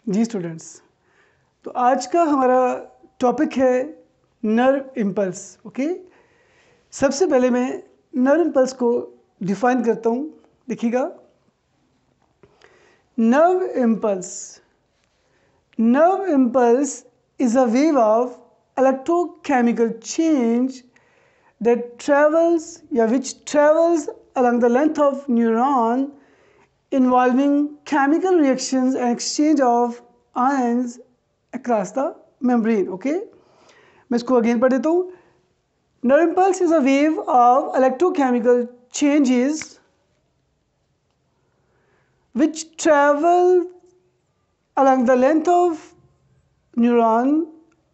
जी students, तो आज का हमारा टॉपिक है नर्व इम्पल्स। ओके, सबसे पहले मैं नर्व इम्पल्स को डिफाइन करता हूँ। देखिएगा, nerve impulse is a wave of electrochemical change which travels along the length of neuron, involving chemical reactions and exchange of ions across the membrane. Okay, मैं इसको again पढ़ देता हूँ। Nerve impulse is a wave of electrochemical changes which travel along the length of neuron,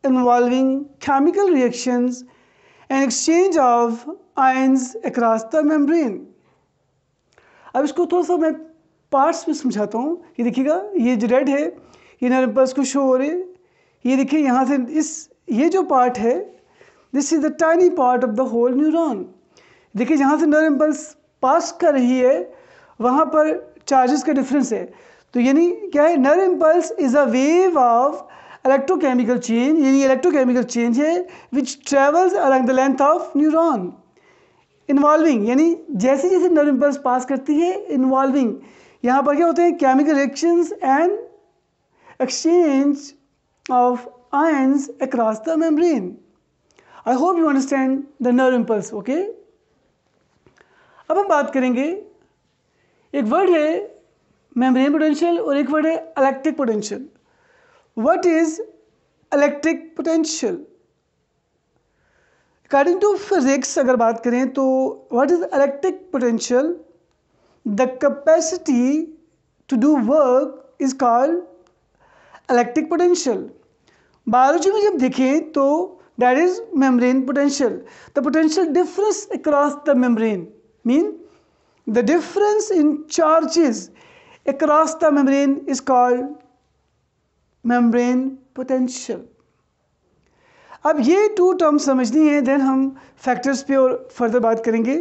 involving chemical reactions and exchange of ions across the membrane. अब इसको थोड़ा सा मैं पार्ट्स में समझाता हूँ। ये देखिएगा, ये जो रेड है ये नर्व इम्पल्स को शो हो रहे हैं। ये देखिए यहाँ से ये जो पार्ट है, this is the tiny part of the whole neuron. देखिए जहाँ से नर्व इम्पल्स पास कर रही है वहाँ पर चार्जेस का डिफरेंस है। तो यानी क्या है, nerve impulse is a wave of electrochemical change, यानी इलेक्ट्रोकेमिकल चेंज है which travels along the length of neuron, involving यानी जैसे जैसे नर्व इम्पल्स पास करती है, इन्वॉल्विंग यहाँ पर क्या होते हैं, chemical reactions and exchange of ions across the membrane. I hope you understand the nerve impulse. Okay, अब हम बात करेंगे, एक वर्ड है मेम्ब्रेन पोटेंशियल और एक वर्ड है electric potential. What is electric potential? According to physics अगर बात करें तो what is electric potential? The capacity to do work is called electric potential. Biology में जब देखें तो that is membrane potential. The potential difference across the membrane mean the difference in charges across the membrane is called membrane potential. अब ये to term समझनी है, then हम factors पे और फर्दर बात करेंगे।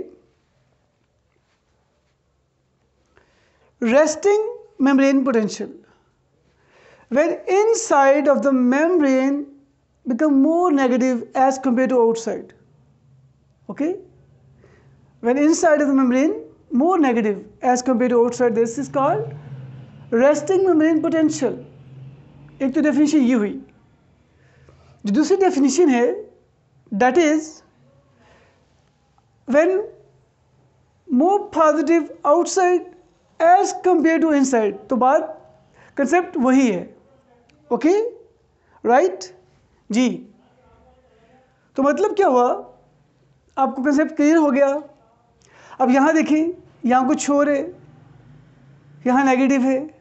resting membrane potential, when inside of the membrane become more negative as compared to outside. Okay, when inside of the membrane more negative as compared to outside, this is called resting membrane potential. एक तो definition ये हुई। जो दूसरी definition है, that is when more positive outside as compared to inside। तो बात concept वही है। ओके राइट जी, तो मतलब क्या हुआ, आपको कंसेप्ट क्लियर हो गया। अब यहाँ देखें, यहाँ कुछ और है, यहाँ नेगेटिव है,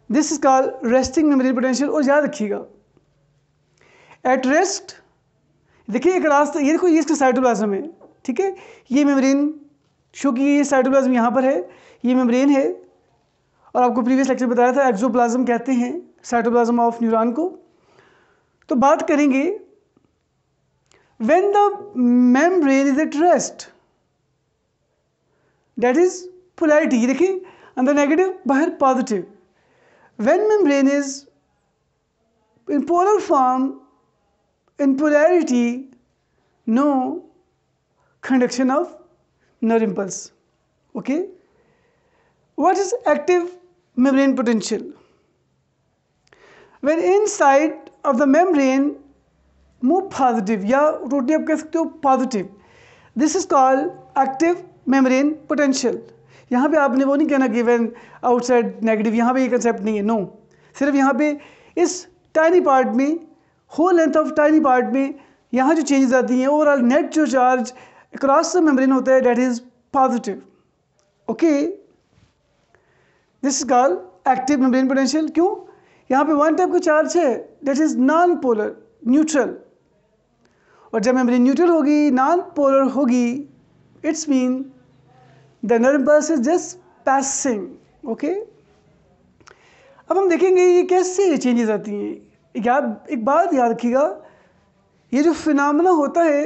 this is called resting membrane potential. और याद रखिएगा, एट रेस्ट देखिए एक रास्ता, ये देखो ये इसका साइटोप्लाज्म है, ठीक है, ये मेम्ब्रेन शो की, ये साइटोप्लाज्म यहाँ पर है, ये मेम्ब्रेन है। और आपको प्रीवियस लेक्चर बताया था एक्सोप्लाज्म कहते हैं साइटोप्लाज्म ऑफ न्यूरॉन को। तो बात करेंगे, when the membrane is at rest, that is polarity। ये देखिए, अंदर नेगेटिव बाहर positive. when membrane is in polar form, in polarity, no conduction of nerve impulse. Okay, what is active membrane potential? when inside of the membrane move positive, या totally आप कह सकते हो positive, this is called active membrane potential. यहाँ पे आपने वो नहीं कहना कि व्हेन आउटसाइड नेगेटिव, यहाँ पे ये कंसेप्ट नहीं है, नो। सिर्फ यहाँ पे इस टाइनी पार्ट में, whole length of tiny part में यहाँ जो चेंजेस आती हैं, ओवरऑल नेट जो चार्ज अक्रॉस द मेम्ब्रेन होता है, that is positive. Okay, this is called active membrane potential. क्यों? यहाँ पे वन टाइप का चार्ज है, that is non polar, neutral. और जब मेम्ब्रेन न्यूट्रल होगी, नॉन पोलर होगी, it's mean the nerve impulse is just passing. Okay, अब हम देखेंगे ये कैसे चेंजेस आती हैं। एक बात याद रखिएगा, ये जो फिनोमेना होता है,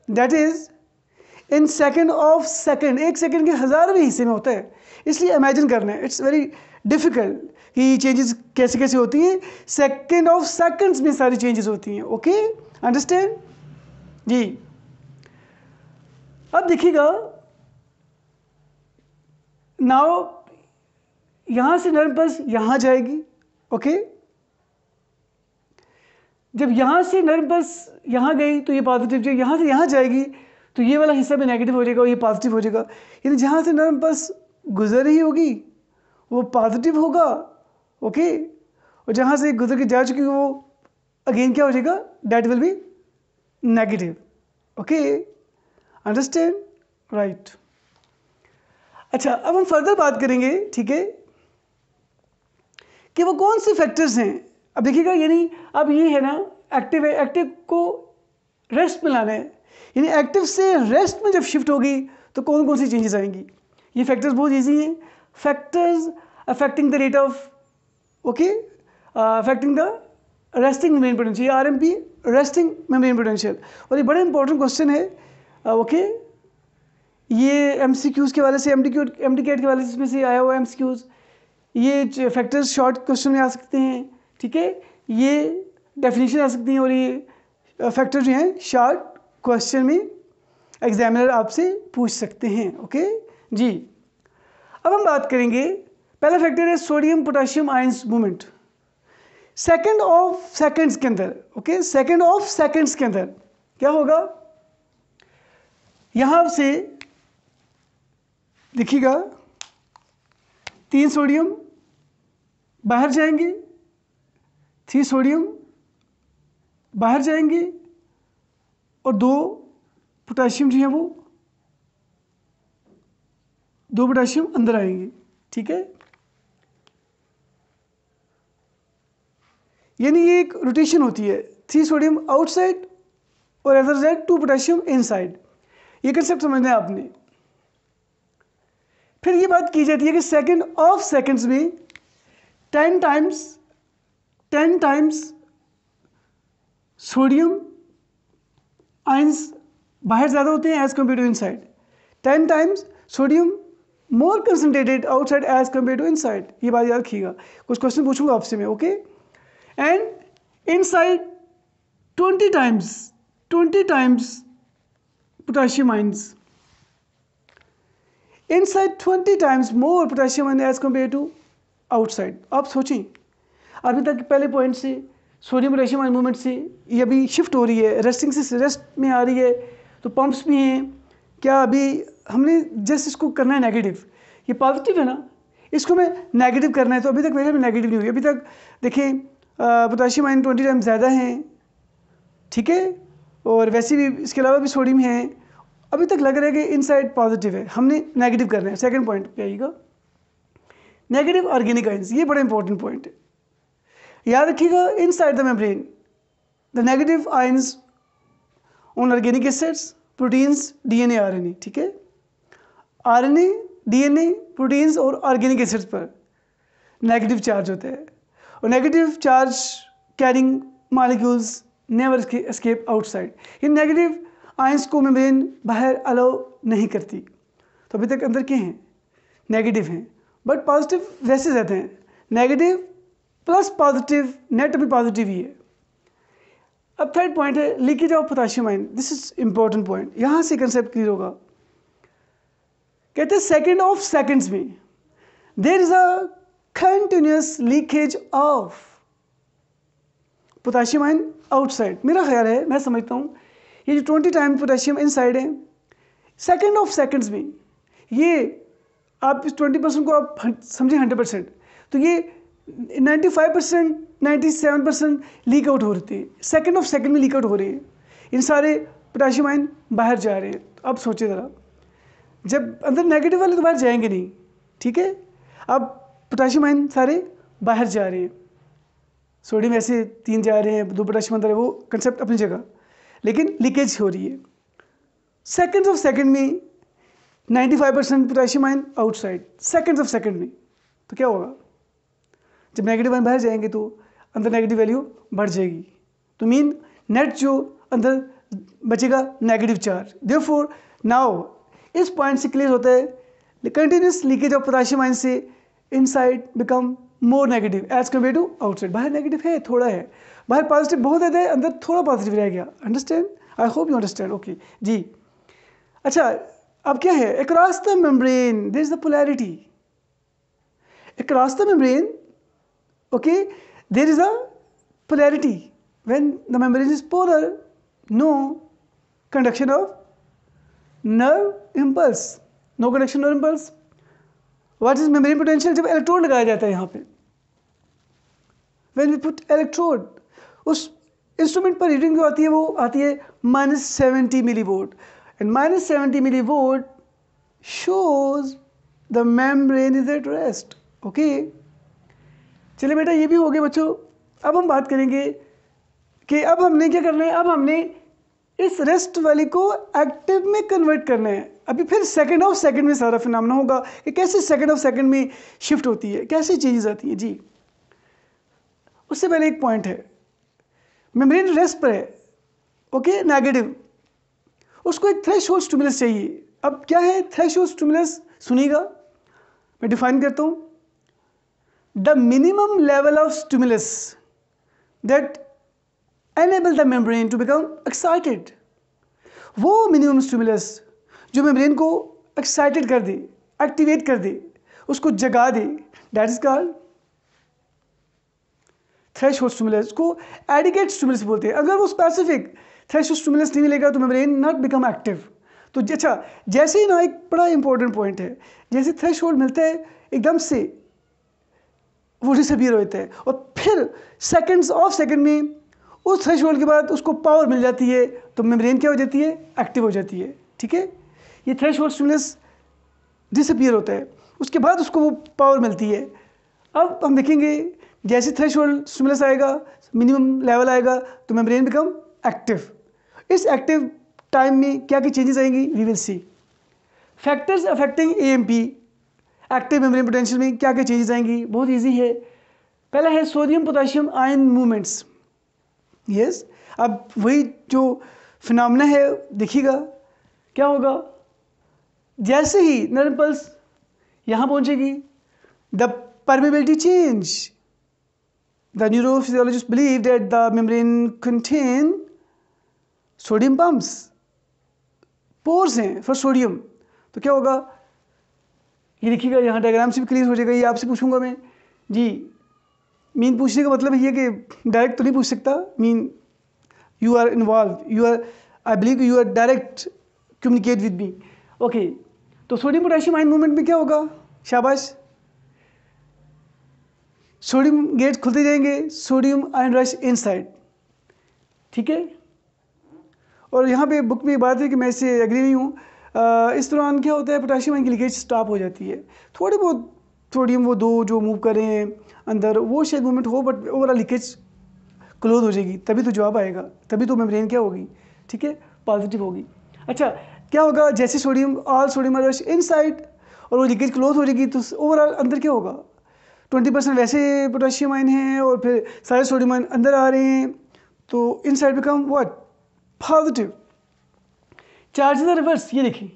that is in second of second, एक सेकेंड के 1000वें हिस्से में होता है, इसलिए इमेजिन करना है, इट्स वेरी डिफिकल्ट कि चेंजेस कैसे कैसे होती हैं। सेकेंड ऑफ सेकेंड्स में सारी चेंजेस होती हैं। ओके, अंडरस्टैंड जी। अब देखिएगा, नाउ यहां से नर्व पल्स यहां जाएगी। ओके, जब यहां से नर्व पल्स यहां गई तो ये पॉजिटिव, जब यहां से यहां जाएगी तो ये वाला हिस्सा भी नेगेटिव हो जाएगा और ये पॉजिटिव हो जाएगा। यानी जहां से नर्व पल्स गुजर रही होगी वो पॉजिटिव होगा। ओके, और जहां से गुजर के जा चुकी वो अगेन क्या हो जाएगा, that will be negative. Okay, understand, right. अच्छा, अब हम फर्दर बात करेंगे, ठीक है, कि वो कौन से फैक्टर्स हैं। अब देखिएगा, यानी अब ये है ना एक्टिव है, एक्टिव को रेस्ट में लाना है, यानी एक्टिव से रेस्ट में जब शिफ्ट होगी तो कौन कौन सी चेंजेस आएंगी। ये फैक्टर्स बहुत इजी हैं। Factors affecting the rate of, okay, affecting the resting membrane potential, RMP, resting membrane potential. और ये बड़ा इंपॉर्टेंट क्वेश्चन है। ओके, ये एमसीक्यूज के वाले से, एमडीकेट के वाले से इसमें से आया हुआ एमसीक्यूज। ये फैक्टर्स शॉर्ट क्वेश्चन में आ सकते हैं, ठीक है, ये डेफिनेशन आ सकती हैं, और ये फैक्टर जो हैं शॉर्ट क्वेश्चन में एग्जामिनर आपसे पूछ सकते हैं। ओके जी। अब हम बात करेंगे, पहला फैक्टर है sodium potassium ions movement. Second of seconds के अंदर, ओके, सेकंड ऑफ सेकंड्स के अंदर क्या होगा, यहां से देखिएगा 3 सोडियम बाहर जाएंगे, 3 सोडियम बाहर जाएंगे और 2 पोटेशियम जो है वो 2 पोटेशियम अंदर आएंगे, ठीक है। यानी ये एक रोटेशन होती है, 3 सोडियम आउटसाइड और as a result 2 potassium inside. ये कंसेप्ट समझना है आपने। फिर ये बात की जाती है कि सेकंड ऑफ सेकंड्स में 10 टाइम्स सोडियम आयंस बाहर ज़्यादा होते हैं as compare to inside. 10 times sodium more concentrated outside as compare to inside. ये बात याद रखिएगा, कुछ क्वेश्चन पूछूंगा आपसे मैं। Okay, and inside 20 times potassium ions, inside 20 times more potassium ion as compare to outside. आप सोचें, अभी तक पहले पॉइंट से सोडियम पोटेशियम आयन मूवमेंट से ये अभी शिफ्ट हो रही है, रेस्टिंग से रेस्ट में आ रही है, तो पंप्स भी हैं। क्या अभी हमने जस्ट इसको करना है नेगेटिव, ये पॉजिटिव है ना, इसको मैं नेगेटिव करना है, तो अभी तक मेरे में नेगेटिव नहीं हुई। अभी तक देखें पोटेशियम आयन 20 टाइम्स ज़्यादा हैं, ठीक है, और वैसे भी इसके अलावा भी सोडियम है। अभी तक लग रहा है कि इनसाइड पॉजिटिव है, हमने नेगेटिव करना है। सेकंड पॉइंट पे आइएगा, नेगेटिव ऑर्गेनिक आयंस। ये बड़ा इंपॉर्टेंट पॉइंट है, याद रखिएगा। Inside the membrane the negative ions on organic acids, proteins, DNA, RNA, ठीक है। आरएनए, डीएनए, प्रोटीन्स और ऑर्गेनिक एसिड्स पर नेगेटिव चार्ज होता है, और negative charge carrying molecules never escape outside. ये नेगेटिव आयंस को मेम्ब्रेन बाहर अलाउ नहीं करती। तो अभी तक अंदर क्या हैं, नेगेटिव हैं, बट पॉजिटिव वैसे रहते हैं। नेगेटिव प्लस पॉजिटिव, नेट भी पॉजिटिव ही है। अब थर्ड पॉइंट है leakage of potassium ion. This is important point, यहां से कंसेप्ट क्लियर होगा। कहते हैं सेकेंड ऑफ सेकेंड्स में there is a continuous leakage of potassium ion outside. मेरा ख्याल है, मैं समझता हूँ, ये जो 20 टाइम पोटेशियम इनसाइड है, सेकेंड ऑफ सेकेंड्स में ये आप इस 20% को आप समझें 100%, तो ये 95%, 97% लीक आउट हो रही है, सेकेंड ऑफ सेकेंड में लीक आउट हो रहे हैं। इन सारे पोटेशियम आयन बाहर जा रहे हैं। अब सोचिए ज़रा, जब अंदर नेगेटिव वाले तो बाहर जाएंगे नहीं, ठीक है। अब पोटेशियम आयन सारे बाहर जा रहे हैं, सोडियम ऐसे 3 जा रहे हैं, 2 पोटेशियम अंदर है, वो कंसेप्ट अपनी जगह, लेकिन लीकेज हो रही है। सेकेंड्स ऑफ सेकेंड में 95% potassium ion outside, seconds of second में। तो क्या होगा, जब नेगेटिव आयन बाहर जाएंगे तो अंदर नेगेटिव वैल्यू बढ़ जाएगी, तो मीन नेट जो अंदर बचेगा नेगेटिव चार्ज। देयरफॉर नाउ इस पॉइंट से क्लियर होता है continuous leakage of potassium ion से inside become more negative as compare to outside. बाहर नेगेटिव है, थोड़ा है, बाहर पॉजिटिव बहुत है, अंदर थोड़ा पॉजिटिव रह गया। Understand? I hope you understand. Okay जी। अच्छा, अब क्या है? Across the membrane there is the polarity. Across the membrane, okay, there is a polarity. When the membrane is polar, no conduction of nerve impulse, no conduction nerve impulse. What is membrane potential? जब electrode लगाया जाता है यहाँ पे, when we put electrode, उस instrument पर reading जो आती है वो आती है -70 millivolt, and -70 millivolt shows the membrane is at rest. Okay, चलिए बेटा ये भी हो गया बच्चों। अब हम बात करेंगे कि अब हमने क्या करना है, अब हमने इस रेस्ट वाली को एक्टिव में कन्वर्ट करना है। अभी फिर सेकंड ऑफ सेकंड में सारा फिनोमेना होगा कि कैसे सेकंड ऑफ सेकंड में शिफ्ट होती है, कैसे चेंजेस आती है जी। उससे पहले एक पॉइंट है, मेम्ब्रेन रेस्ट पर है, ओके, नेगेटिव, उसको एक थ्रेशोल्ड स्टिमुलस चाहिए। अब क्या है थ्रेशोल्ड स्टिमुलस? सुनिएगा, मैं डिफाइन करता हूँ। The minimum level of stimulus that enable the membrane to become excited, वो मिनिमम स्टिमुलस जो मेम्ब्रेन को एक्साइटेड कर दे, एक्टिवेट कर दे, उसको जगा दे, that is called threshold stimulus. को एडिकेट स्टिमुलस बोलते हैं। अगर वो स्पेसिफिक थ्रेशोल्ड स्टिमुलस नहीं मिलेगा तो मेम्ब्रेन नॉट बिकम एक्टिव। तो अच्छा, जैसे ही ना, एक बड़ा इंपॉर्टेंट पॉइंट है, जैसे थ्रेशोल्ड मिलता है एकदम से वो डिसअपीयर होता है, और फिर सेकंड्स ऑफ सेकंड में उस थ्रेशोल्ड के बाद उसको पावर मिल जाती है, तो मेम्ब्रेन क्या हो जाती है? एक्टिव हो जाती है। ठीक है, ये थ्रेशोल्ड स्टिमुलस डिसअपीयर होता है, उसके बाद उसको वो पावर मिलती है। अब हम देखेंगे जैसे थ्रेशोल्ड स्टिमुलस आएगा, मिनिमम लेवल आएगा, तो मेम्ब्रेन बिकम एक्टिव। इस एक्टिव टाइम में क्या क्या चेंजेस आएंगी, we will see. Factors affecting AMP, active membrane potential में क्या क्या चेंजेस आएंगी? बहुत इजी है। पहला है sodium potassium ion movements. Yes, अब वही जो फिनोमेना है देखिएगा क्या होगा। जैसे ही नर्व इम्पल्स यहाँ पहुँचेगी, the permeability change. The neurophysiologist believe that the membrane contain sodium pumps, pores हैं फॉर सोडियम। तो क्या होगा, ये देखिएगा, यहाँ डायग्राम से भी क्लियर हो जाएगा। ये आपसे पूछूंगा मैं जी। मीन पूछने का मतलब ये कि डायरेक्ट तो नहीं पूछ सकता। Mean you are involve, you are, I believe you are direct communicate with me. Okay, तो सोडियम पोटेशियम आयन मूवमेंट में क्या होगा? शाबाश, सोडियम गेट खुलते जाएंगे, सोडियम आयन रश इनसाइड। ठीक है, और यहाँ पे बुक में बात है कि मैं इससे एग्री नहीं हूँ। इस दौरान क्या होता है, पोटेशियम आयन की लीकेज स्टॉप हो जाती है। थोड़ी बहुत सोडियम वो दो जो मूव कर रहे हैं अंदर, वो शायद मूवमेंट हो, बट ओवरऑल लीकेज क्लोज हो जाएगी, तभी तो जवाब आएगा, तभी तो मेम्ब्रेन क्या होगी, ठीक है, पॉजिटिव होगी। अच्छा, क्या होगा, जैसे sodium, all sodium rush inside, और वो लीकेज क्लोज हो जाएगी, तो ओवरऑल अंदर क्या होगा, 20% वैसे पोटेशियम आयन हैं और फिर सारे सोडियम आयन अंदर आ रहे हैं, तो inside become what, positive. Charge the reverse, ये देखिए,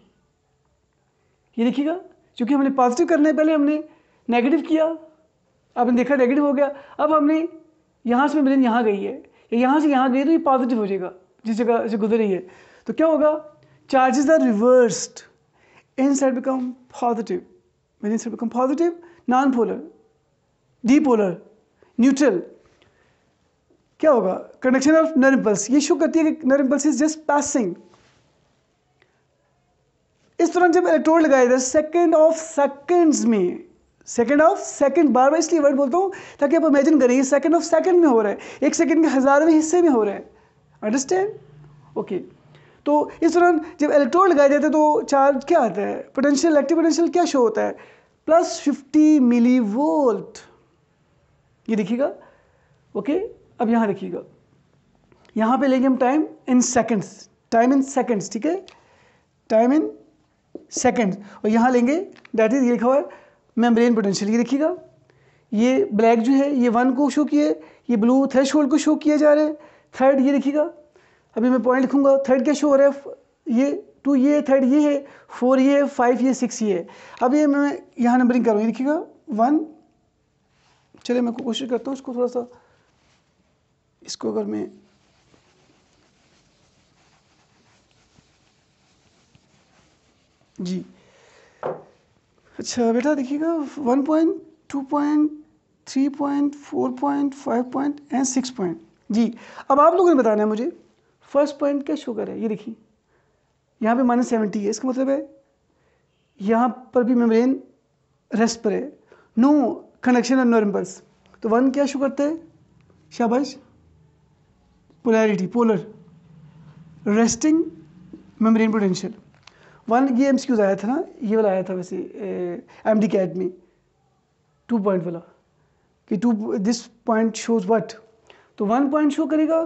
ये देखिएगा, क्योंकि हमने पॉजिटिव करना है, पहले हमने नेगेटिव किया, आपने देखा नेगेटिव हो गया, अब हमने यहाँ से मेम्ब्रेन यहाँ गई है, या यहाँ से यहाँ गई, तो ये पॉजिटिव हो जाएगा जिस जगह से गुजर रही है। तो क्या होगा, charges are reversed, inside become positive, when inside become positive, non polar, depolar, neutral. क्या होगा, कंडक्शन ऑफ नर्व इम्पल्स, ये शो करती है कि nerve impulse is just passing. इस दौरान जब इलेक्ट्रोड लगाया जाए सेकेंड ऑफ सेकेंड्स में, सेकेंड ऑफ सेकेंड, बार बार इसलिए वर्ड बोलता हूँ ताकि आप इमेजिन करिए सेकेंड ऑफ सेकेंड में हो रहा है, एक सेकेंड के 1000वें हिस्से में हो रहा है। अंडरस्टैंड? ओके, तो इस दौरान जब इलेक्ट्रोड लगाया जाता है तो चार्ज क्या आता है, पोटेंशियल, एक्टिव पोटेंशियल क्या शो होता है, +50 मिलीवोल्ट। ये देखिएगा, ओके। अब यहाँ देखिएगा, यहाँ पे लेंगे हम time in seconds, time in seconds, ठीक है, टाइम इन सेकेंड्स, और यहाँ लेंगे दैट इज, ये लिखा हुआ है मेम्ब्रेन पोटेंशियल। ये देखिएगा, ये ब्लैक जो है ये 1 को शो किए, ये ब्लू थ्रेशोल्ड को शो किया जा रहा है। थर्ड ये देखिएगा, अभी मैं पॉइंट लिखूंगा, थर्ड क्या शो हो रहा है, ये 2 ये है, थर्ड ये है, 4 ये है, 5 ये, 6 ये है। अब ये मैं यहाँ नंबरिंग करूँ, ये देखिएगा 1, चलिए मैं कोशिश करता हूँ इसको थोड़ा सा, इसको अगर मैं जी, अच्छा बेटा देखिएगा 1 point, 2 point, 3 point, 4 point, 5 point and 6 point. जी, अब आप लोगों ने बताना है मुझे फर्स्ट पॉइंट क्या शो कर है। ये देखिए यहाँ पे -70 है, इसका मतलब है यहाँ पर भी मेम्ब्रेन रेस्ट पर है, नो कनेक्शन और नो इम्पल्स। तो 1 क्या शो करता है, शाबाश, polarity, polar, resting membrane potential. 1 ये MCQs आया था ना, ये वाला आया था वैसे MD कैट में 2 पॉइंट वाला कि दिस पॉइंट शोज व्हाट। तो 1 पॉइंट शो करेगा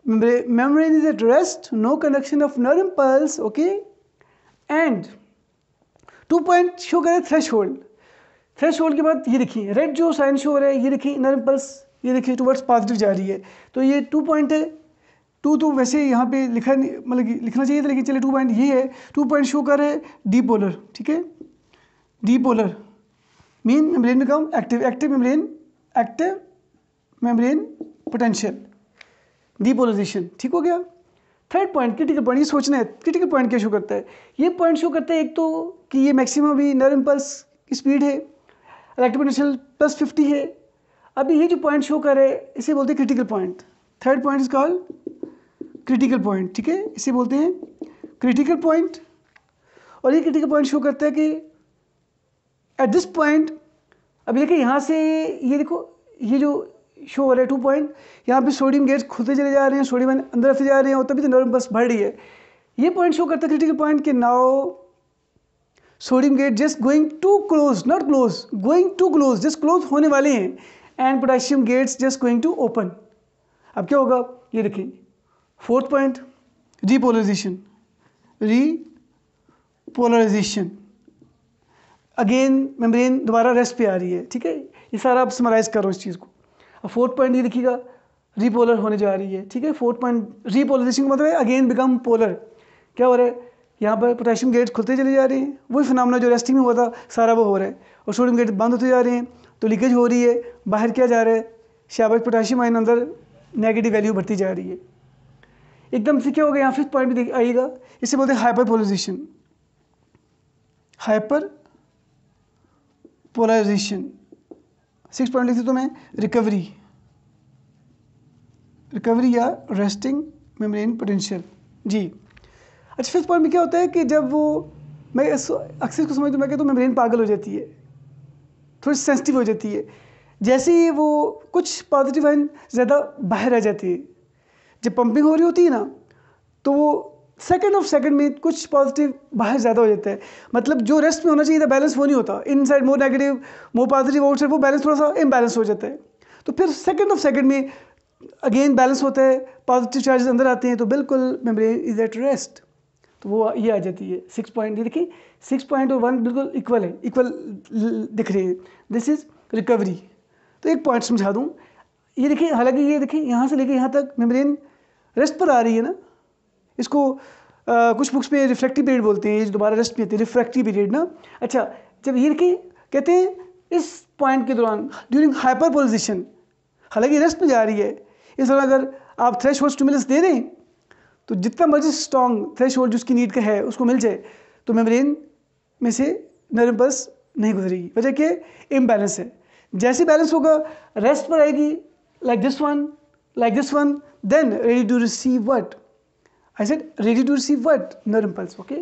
membrane is at rest, no conduction of nerve impulse, okay. And 2 point show करे थ्रेशोल्ड। थ्रेशोल्ड के बाद ये देखिए रेड जो साइन शो हो रहा है, ये देखिए नर्व इम्पल्स, ये देखिए टुवर्ड्स पॉजिटिव जा रही है। तो ये 2 पॉइंट है। 2 तो वैसे यहाँ पे लिखा मतलब लिखना चाहिए था, लेकिन चलिए 2 पॉइंट ये है। 2 पॉइंट शो कर रहे डीपोलर, ठीक है, depolar mean membrane become active, active membrane potential, depolarization, ठीक हो गया। थर्ड पॉइंट क्रिटिकल पॉइंट, ये सोचना है क्रिटिकल पॉइंट क्या शो करता है। ये पॉइंट शो करता है एक तो कि ये मैक्सिमम भी नर्व इम्पल्स की स्पीड है, इलेक्ट्रिक पोटेंशियल +50 है। अभी ये जो पॉइंट शो कर रहे हैं इसे बोलते हैं critical point. Third point is called critical point, ठीक है, इसे बोलते हैं क्रिटिकल पॉइंट। और ये क्रिटिकल पॉइंट शो करता है कि एट दिस पॉइंट, अभी देखिए यहाँ से ये देखो ये जो शो हो रहा है 2 पॉइंट, यहाँ पे सोडियम गेट्स खुलते चले जा रहे हैं, सोडियम अंदर आते जा रहे हैं और तभी तो नर्व बस बढ़ रही है। ये पॉइंट शो करता है क्रिटिकल पॉइंट कि now sodium gate just going to close, not close, going to close, just close होने वाले हैं, and potassium gates just going to open. अब क्या होगा, ये देखिए fourth point repolarization, repolarization, again membrane दोबारा रेस्ट पे आ रही है, ठीक है। ये सारा आप समराइज करो इस चीज़ को। अब फोर्थ पॉइंट ये देखिएगा रीपोलर होने जा रही है, ठीक है। फोर्थ पॉइंट रीपोलराइजेशन का मतलब है अगेन बिकम पोलर। क्या हो रहा है, यहाँ पर पोटेशियम गेट्स खुलते चले जा रहे हैं, वही फिनोमेना जो रेस्टिंग में हुआ था सारा वो हो रहा है, और सोडियम गेट बंद होते जा रहे हैं, तो लीकेज हो रही है, बाहर क्या जा रहा है, शाबाश पोटेशियम आयन अंदर नेगेटिव वैल्यू बढ़ती जा रही है। एकदम से क्या हो गया, यहाँ फिफ्थ पॉइंट भी आइएगा, इसे बोलते हैं hyperpolarization, hyperpolarization. 6 point लिखते तो मैं रिकवरी, रिकवरी या रेस्टिंग मेम्ब्रेन पोटेंशियल, जी। अच्छा फिफ्थ पॉइंट में क्या होता है कि जब वो, मैं अक्सर इसको समझता हूँ, मैं कहता हूँ मेम्ब्रेन पागल हो जाती है, थोड़ी सेंसिटिव हो जाती है। जैसे ही वो कुछ पॉजिटिव आयन ज़्यादा बाहर आ जाती है, जब पंपिंग हो रही होती है ना, तो वो सेकंड ऑफ सेकंड में कुछ पॉजिटिव बाहर ज़्यादा हो जाता है। मतलब जो रेस्ट में होना चाहिए था बैलेंस वो नहीं होता, inside more negative more positive, outside वो बैलेंस थोड़ा सा इम्बैलेंस हो जाता है। तो फिर सेकंड ऑफ सेकंड में अगेन बैलेंस होता है, पॉजिटिव चार्जेस अंदर आते हैं, तो बिल्कुल मेम्ब्रेन इज एट रेस्ट। तो वो ये आ जाती है 6 पॉइंट। ये देखिए 6 पॉइंट और 1 बिल्कुल इक्वल है, इक्वल दिख रहे हैं, दिस इज रिकवरी। तो एक पॉइंट समझा दूँ, ये देखिए, हालांकि ये देखिए यहाँ से लेके यहाँ तक मेम्ब्रेन रेस्ट पर आ रही है ना, इसको कुछ बुक्स में रिफ्रैक्टिव पीरियड बोलते हैं, ये दोबारा रेस्ट में आती है, रिफ्रैक्टिव पीरियड ना। अच्छा, जब ये देखिए कहते हैं इस पॉइंट के दौरान ड्यूरिंग हाइपर पोलराइजेशन, हालांकि रेस्ट में जा रही है, इस दौरान अगर आप थ्रेशोल्ड स्टिमुलस दे दें तो जितना मर्जी स्ट्रॉन्ग थ्रेशोल्ड जिसकी नीड का है उसको मिल जाए, तो मेम्ब्रेन में से नर्व इम्पल्स नहीं गुजरेगी। वजह क्या है, इम्बैलेंस है। जैसे बैलेंस होगा रेस्ट पर आएगी, like this one, then ready to receive what, I said ready to receive what, nerve impulse, okay.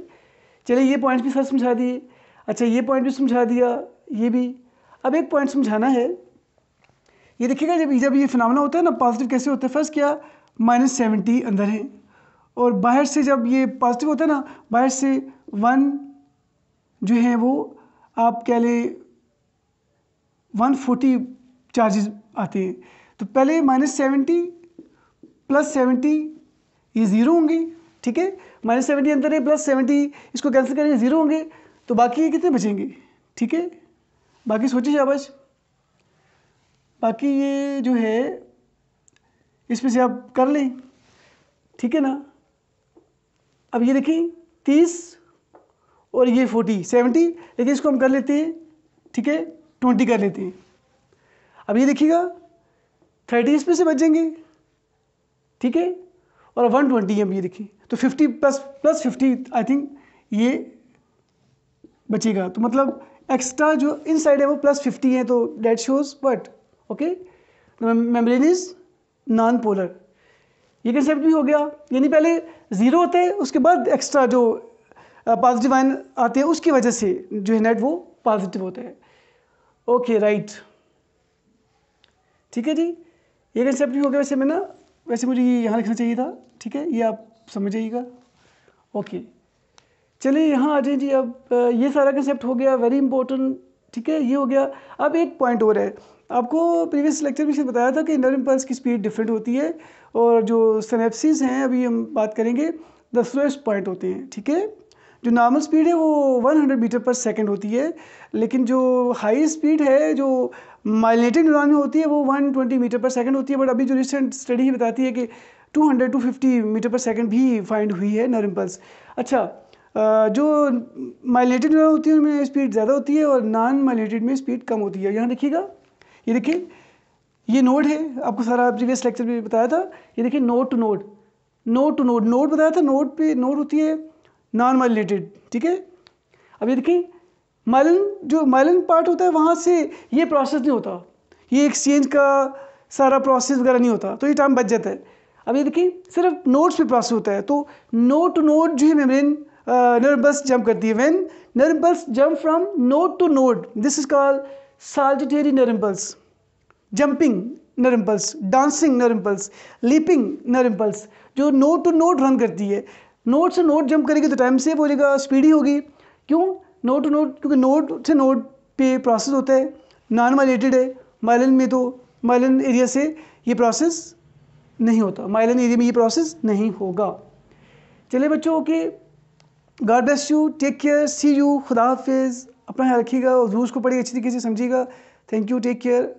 चलिए ये पॉइंट्स भी सर समझा दिए। अच्छा ये पॉइंट भी समझा दिया, ये भी। अब एक पॉइंट समझाना है, ये देखिएगा जब ये फिनोमेना होता है ना, पॉजिटिव कैसे होता है, फर्स्ट क्या -70 अंदर है, और बाहर से जब ये पॉजिटिव होता है ना, बाहर से 1 जो है वो आप कह लें 140 चार्जेस आते हैं। तो पहले -70 + 70 ये 0 होंगे, ठीक है। -70 अंदर है, +70 इसको कैंसिल करेंगे 0 होंगे, तो बाकी ये कितने बचेंगे, ठीक है। बाकी सोचिए शाबाश, बाकी ये जो है इसमें से आप कर लें, ठीक है ना। अब ये देखिए 30 और ये 40 70, लेकिन इसको हम कर लेते हैं, ठीक है, 20 कर लेते हैं। अब ये देखिएगा 30 इसमें से बचेंगे, ठीक है, और 120 अब ये देखिए, तो 50 प्लस 50 आई थिंक ये बचेगा, तो मतलब एक्स्ट्रा जो इनसाइड है वो प्लस 50 है, तो that shows what, okay, membrane is non polar. ये कंसेप्ट भी हो गया, यानी पहले ज़ीरो होते हैं, उसके बाद एक्स्ट्रा जो पॉजिटिव आयन आते हैं उसकी वजह से जो है नेट वो पॉजिटिव होता है। ओके राइट, ठीक है जी, ये कंसेप्ट भी हो गया। वैसे मैं ना, वैसे मुझे ये यहाँ लिखना चाहिए था, ठीक है, ये आप समझ जाइएगा। ओके चलिए यहाँ आ जाइए जी। अब ये सारा कंसेप्ट हो गया, वेरी इंपॉर्टेंट, ठीक है, ये हो गया। अब एक पॉइंट और है, आपको प्रीवियस लेक्चर में से बताया था कि नर्व इम्पल्स की स्पीड डिफरेंट होती है, और जो सिनेप्सिस हैं अभी हम बात करेंगे, द स्लोएस्ट पॉइंट होते हैं, ठीक है। जो नॉर्मल स्पीड है वो 100 मीटर पर सेकंड होती है, लेकिन जो हाई स्पीड है जो माइलिनेटेड न्यूरॉन में होती है वो 120 मीटर पर सेकंड होती है। बट अभी जो रिसेंट स्टडी ही बताती है कि 250 मीटर पर सेकंड भी फाइंड हुई है नर्व इम्पल्स। अच्छा, जो माइलिनेटेड न्यूरॉन होती है उनमें स्पीड ज़्यादा होती है और नॉन माइलिनेटेड में स्पीड कम होती है। यहाँ देखिएगा, ये देखिए, ये नोड है, आपको सारा प्रीवियस लेक्चर में बताया था। ये देखिए node to node, node to node, node बताया था, नोड पे नोड होती है नॉन माइलिनेटेड, ठीक है। अब ये देखिए माइलिन, जो माइलिन पार्ट होता है वहाँ से ये प्रोसेस नहीं होता, ये एक्सचेंज का सारा प्रोसेस वगैरह नहीं होता, तो ये टाइम बच जाता है। अब ये देखिए सिर्फ नोड्स पे प्रोसेस होता है, तो नोड टू नोड जो है मेम्ब्रेन नर्व इम्पल्स जंप करती है। When nerve impulse jump from node to node, this is called saltatory nerve impulse, jumping nerve impulse, dancing nerve impulse, leaping nerve impulse, जो node to node run करती है। Node से node jump करेगी तो time save हो जाएगा, speed ही होगी। क्यों नोड टू नोड? क्योंकि नोड से नोड पे प्रोसेस होता है, नॉन माइलिनेटेड है। माइलिन में तो माइलिन एरिया से ये प्रोसेस नहीं होता, माइलिन एरिया में ये प्रोसेस नहीं होगा। चलिए बच्चों, okay, God bless you, take care, see you, खुदा हाफिज़, अपना ख्याल रखिएगा और रूल्स को पढ़िए अच्छी तरीके से समझिएगा। Thank you, take care.